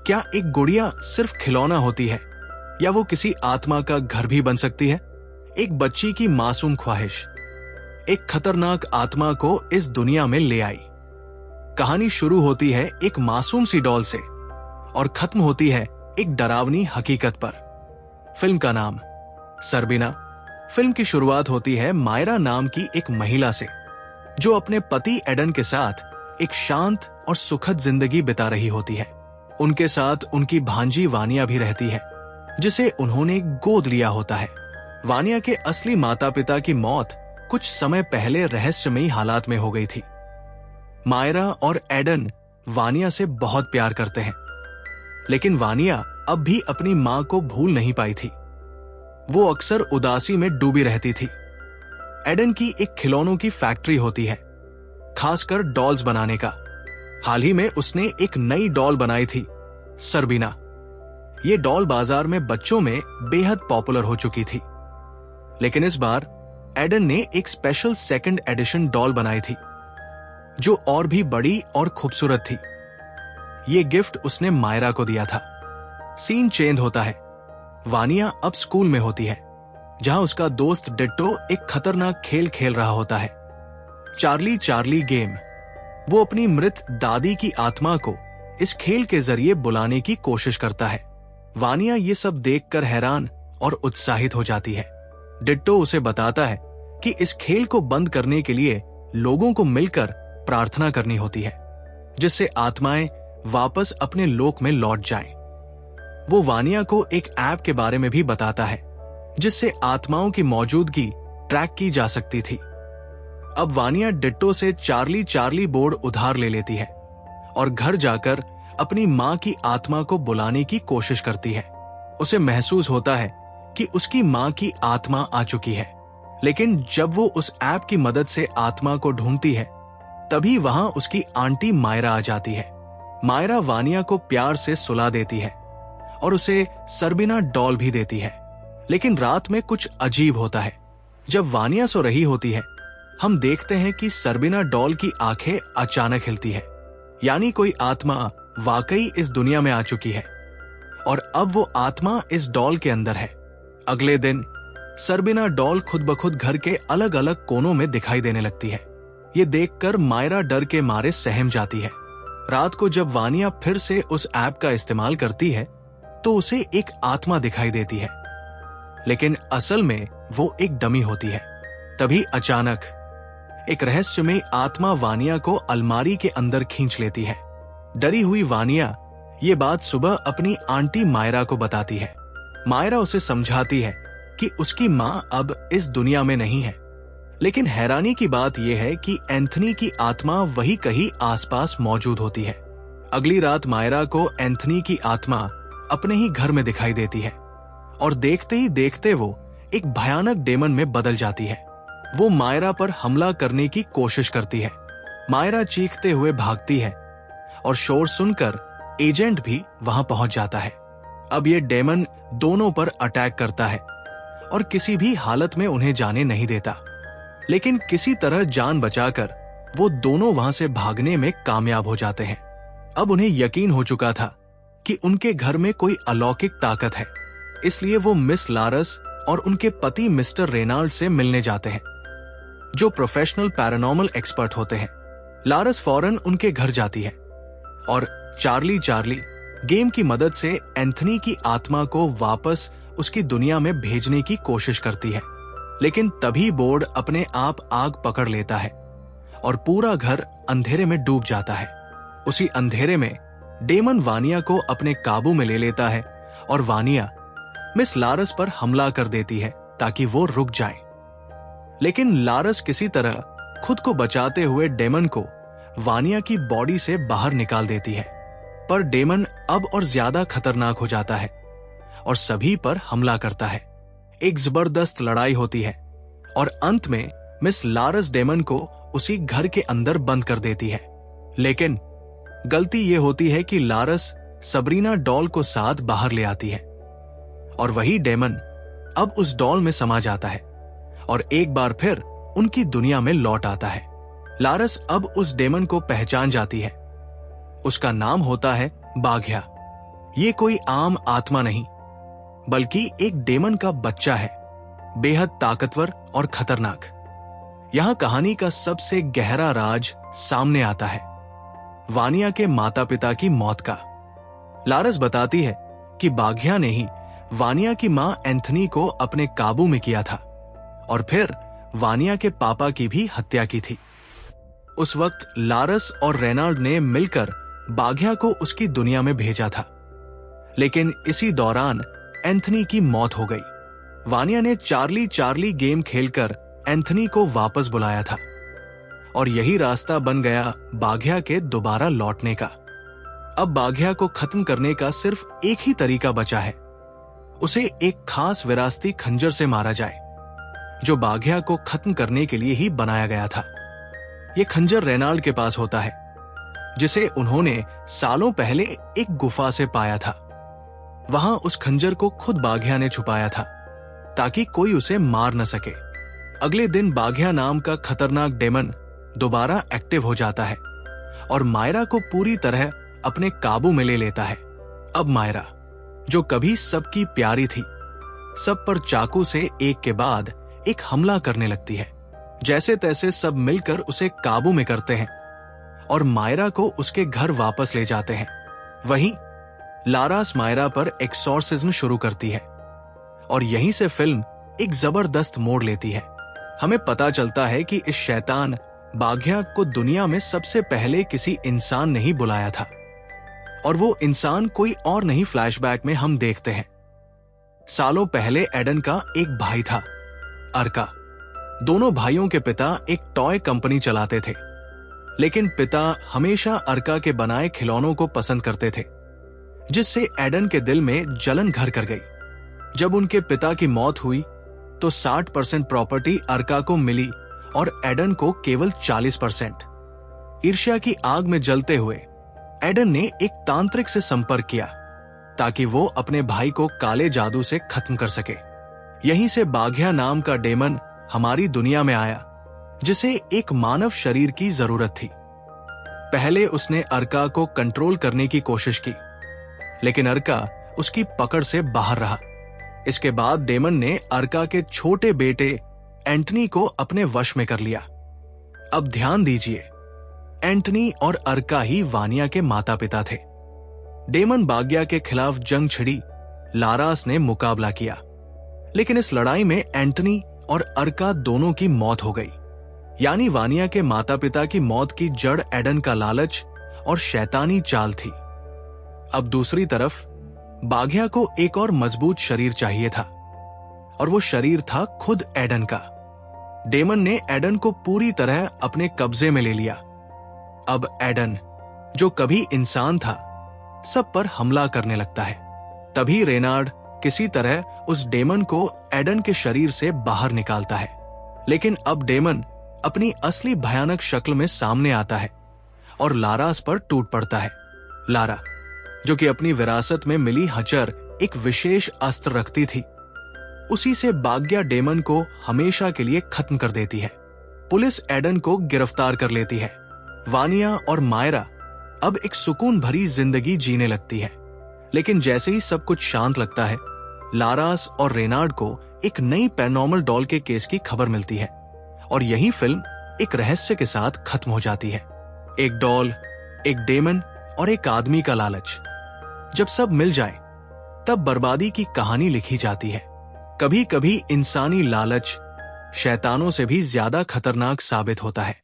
क्या एक गुड़िया सिर्फ खिलौना होती है या वो किसी आत्मा का घर भी बन सकती है? एक बच्ची की मासूम ख्वाहिश एक खतरनाक आत्मा को इस दुनिया में ले आई। कहानी शुरू होती है एक मासूम सी डॉल से और खत्म होती है एक डरावनी हकीकत पर। फिल्म का नाम सरबीना। फिल्म की शुरुआत होती है मायरा नाम की एक महिला से जो अपने पति एडन के साथ एक शांत और सुखद जिंदगी बिता रही होती है। उनके साथ उनकी भांजी वानिया भी रहती है जिसे उन्होंने गोद लिया होता है। वानिया के असली माता पिता की मौत कुछ समय पहले रहस्यमयी हालात में हो गई थी। मायरा और एडन वानिया से बहुत प्यार करते हैं, लेकिन वानिया अब भी अपनी मां को भूल नहीं पाई थी। वो अक्सर उदासी में डूबी रहती थी। एडन की एक खिलौनों की फैक्ट्री होती है, खासकर डॉल्स बनाने का। हाल ही में उसने एक नई डॉल बनाई थी, सरबीना। ये डॉल बाजार में बच्चों में बेहद पॉपुलर हो चुकी थी, लेकिन इस बार एडन ने एक स्पेशल सेकंड एडिशन डॉल बनाई थी जो और भी बड़ी और खूबसूरत थी। ये गिफ्ट उसने मायरा को दिया था। सीन चेंज होता है। वानिया अब स्कूल में होती है जहां उसका दोस्त डिट्टो एक खतरनाक खेल खेल रहा होता है, चार्ली चार्ली गेम। वो अपनी मृत दादी की आत्मा को इस खेल के जरिए बुलाने की कोशिश करता है। वानिया ये सब देखकर हैरान और उत्साहित हो जाती है। डिट्टो उसे बताता है कि इस खेल को बंद करने के लिए लोगों को मिलकर प्रार्थना करनी होती है, जिससे आत्माएं वापस अपने लोक में लौट जाएं। वो वानिया को एक ऐप के बारे में भी बताता है जिससे आत्माओं की मौजूदगी ट्रैक की जा सकती थी। अब वानिया डिट्टो से चार्ली चार्ली बोर्ड उधार ले लेती है और घर जाकर अपनी मां की आत्मा को बुलाने की कोशिश करती है। उसे महसूस होता है कि उसकी मां की आत्मा आ चुकी है, लेकिन जब वो उस ऐप की मदद से आत्मा को ढूंढती है तभी वहां उसकी आंटी मायरा आ जाती है। मायरा वानिया को प्यार से सुला देती है और उसे सरबीना डॉल भी देती है। लेकिन रात में कुछ अजीब होता है। जब वानिया सो रही होती है, हम देखते हैं कि सरबीना डॉल की आंखें अचानक हिलती है, यानी कोई आत्मा वाकई इस दुनिया में आ चुकी है और अब वो आत्मा इस डॉल के अंदर है। अगले दिन सरबीना डॉल खुद ब खुद घर के अलग अलग कोनों में दिखाई देने लगती है। ये देखकर मायरा डर के मारे सहम जाती है। रात को जब वानिया फिर से उस ऐप का इस्तेमाल करती है तो उसे एक आत्मा दिखाई देती है, लेकिन असल में वो एक डमी होती है। तभी अचानक एक रहस्यमयी आत्मा वानिया को अलमारी के अंदर खींच लेती है। डरी हुई वानिया ये बात सुबह अपनी आंटी मायरा को बताती है। मायरा उसे समझाती है कि उसकी मां अब इस दुनिया में नहीं है, लेकिन हैरानी की बात यह है कि एंथनी की आत्मा वही कहीं आसपास मौजूद होती है। अगली रात मायरा को एंथनी की आत्मा अपने ही घर में दिखाई देती है और देखते ही देखते वो एक भयानक डेमन में बदल जाती है। वो मायरा पर हमला करने की कोशिश करती है। मायरा चीखते हुए भागती है और शोर सुनकर एजेंट भी वहां पहुंच जाता है। अब ये डेमन दोनों पर अटैक करता है और किसी भी हालत में उन्हें जाने नहीं देता, लेकिन किसी तरह जान बचाकर वो दोनों वहां से भागने में कामयाब हो जाते हैं। अब उन्हें यकीन हो चुका था कि उनके घर में कोई अलौकिक ताकत है, इसलिए वो मिस लारस और उनके पति मिस्टर रेनाल्ड से मिलने जाते हैं, जो प्रोफेशनल पैरानॉर्मल एक्सपर्ट होते हैं। लारस फौरन उनके घर जाती है और चार्ली चार्ली गेम की मदद से एंथनी की आत्मा को वापस उसकी दुनिया में भेजने की कोशिश करती है, लेकिन तभी बोर्ड अपने आप आग पकड़ लेता है और पूरा घर अंधेरे में डूब जाता है। उसी अंधेरे में डेमन वानिया को अपने काबू में ले लेता है और वानिया मिस लारस पर हमला कर देती है ताकि वो रुक जाए। लेकिन लारस किसी तरह खुद को बचाते हुए डेमन को वानिया की बॉडी से बाहर निकाल देती है, पर डेमन अब और ज्यादा खतरनाक हो जाता है और सभी पर हमला करता है। एक जबरदस्त लड़ाई होती है और अंत में मिस लारस डेमन को उसी घर के अंदर बंद कर देती है। लेकिन गलती यह होती है कि लारस सबरीना डॉल को साथ बाहर ले आती है और वही डेमन अब उस डॉल में समा जाता है और एक बार फिर उनकी दुनिया में लौट आता है। लारस अब उस डेमन को पहचान जाती है। उसका नाम होता है बाघ्या। ये कोई आम आत्मा नहीं, बल्कि एक डेमन का बच्चा है, बेहद ताकतवर और खतरनाक। यहां कहानी का सबसे गहरा राज सामने आता है, वानिया के माता पिता की मौत का। लारस बताती है कि बाघिया ने ही वानिया की मां एंथनी को अपने काबू में किया था और फिर वानिया के पापा की भी हत्या की थी। उस वक्त लारस और रेनाल्ड ने मिलकर बाघिया को उसकी दुनिया में भेजा था, लेकिन इसी दौरान एंथनी की मौत हो गई। वानिया ने चार्ली चार्ली गेम खेलकर एंथनी को वापस बुलाया था और यही रास्ता बन गया बाघिया के दोबारा लौटने का। अब बाघिया को खत्म करने का सिर्फ एक ही तरीका बचा है, उसे एक खास विरासती खंजर से मारा जाए, जो बाघिया को खत्म करने के लिए ही बनाया गया था। यह खंजर रेनाल्ड के पास होता है, जिसे उन्होंने सालों पहले एक गुफा से पाया था। वहां उस खंजर को खुद बाघिया ने छुपाया था, ताकि कोई उसे मार न सके। अगले दिन बाघिया नाम का खतरनाक डेमन दोबारा एक्टिव हो जाता है और मायरा को पूरी तरह अपने काबू में ले लेता है। अब मायरा, जो कभी सबकी प्यारी थी, सब पर चाकू से एक के बाद एक हमला करने लगती है। जैसे तैसे सब मिलकर उसे काबू में करते हैं और मायरा को उसके घर वापस ले जाते हैं। वहीं लारास मायरा पर एक्सॉर्सिज्म शुरू करती है और यहीं से फिल्म एक जबरदस्त मोड़ लेती है। हमें पता चलता है कि इस शैतान बाघिया को दुनिया में सबसे पहले किसी इंसान ने ही बुलाया था और वो इंसान कोई और नहीं, फ्लैशबैक में हम देखते हैं। सालों पहले एडन का एक भाई था, अर्का। दोनों भाइयों के पिता एक टॉय कंपनी चलाते थे, लेकिन पिता हमेशा अर्का के बनाए खिलौनों को पसंद करते थे, जिससे एडन के दिल में जलन घर कर गई। जब उनके पिता की मौत हुई तो 60% प्रॉपर्टी अर्का को मिली और एडन को केवल 40%। ईर्ष्या की आग में जलते हुए एडन ने एक तांत्रिक से संपर्क किया ताकि वो अपने भाई को काले जादू से खत्म कर सके। यहीं से बाघिया नाम का डेमन हमारी दुनिया में आया, जिसे एक मानव शरीर की जरूरत थी। पहले उसने अर्का को कंट्रोल करने की कोशिश की, लेकिन अर्का उसकी पकड़ से बाहर रहा। इसके बाद डेमन ने अर्का के छोटे बेटे एंटनी को अपने वश में कर लिया। अब ध्यान दीजिए, एंटनी और अर्का ही वानिया के माता पिता थे। डेमन बाघिया के खिलाफ जंग छिड़ी, लारास ने मुकाबला किया, लेकिन इस लड़ाई में एंटनी और अर्का दोनों की मौत हो गई। यानी वानिया के माता पिता की मौत की जड़ एडन का लालच और शैतानी चाल थी। अब दूसरी तरफ बाघिया को एक और मजबूत शरीर चाहिए था, और वो शरीर था खुद एडन का। डेमन ने एडन को पूरी तरह अपने कब्जे में ले लिया। अब एडन, जो कभी इंसान था, सब पर हमला करने लगता है। तभी रेनार्ड किसी तरह उस डेमन को एडन के शरीर से बाहर निकालता है, लेकिन अब डेमन अपनी असली भयानक शक्ल में सामने आता है और लारास पर टूट पड़ता है। लारा, जो कि अपनी विरासत में मिली हचर एक विशेष अस्त्र रखती थी, उसी से बाघिया डेमन को हमेशा के लिए खत्म कर देती है। पुलिस एडन को गिरफ्तार कर लेती है। वानिया और मायरा अब एक सुकून भरी जिंदगी जीने लगती है। लेकिन जैसे ही सब कुछ शांत लगता है, लारास और रेनार्ड को एक नई पैरानॉर्मल डॉल के केस की खबर मिलती है और यही फिल्म एक रहस्य के साथ खत्म हो जाती है। एक डॉल, एक डेमन और एक आदमी का लालच। जब सब मिल जाए तब बर्बादी की कहानी लिखी जाती है। कभी कभी इंसानी लालच शैतानों से भी ज्यादा खतरनाक साबित होता है।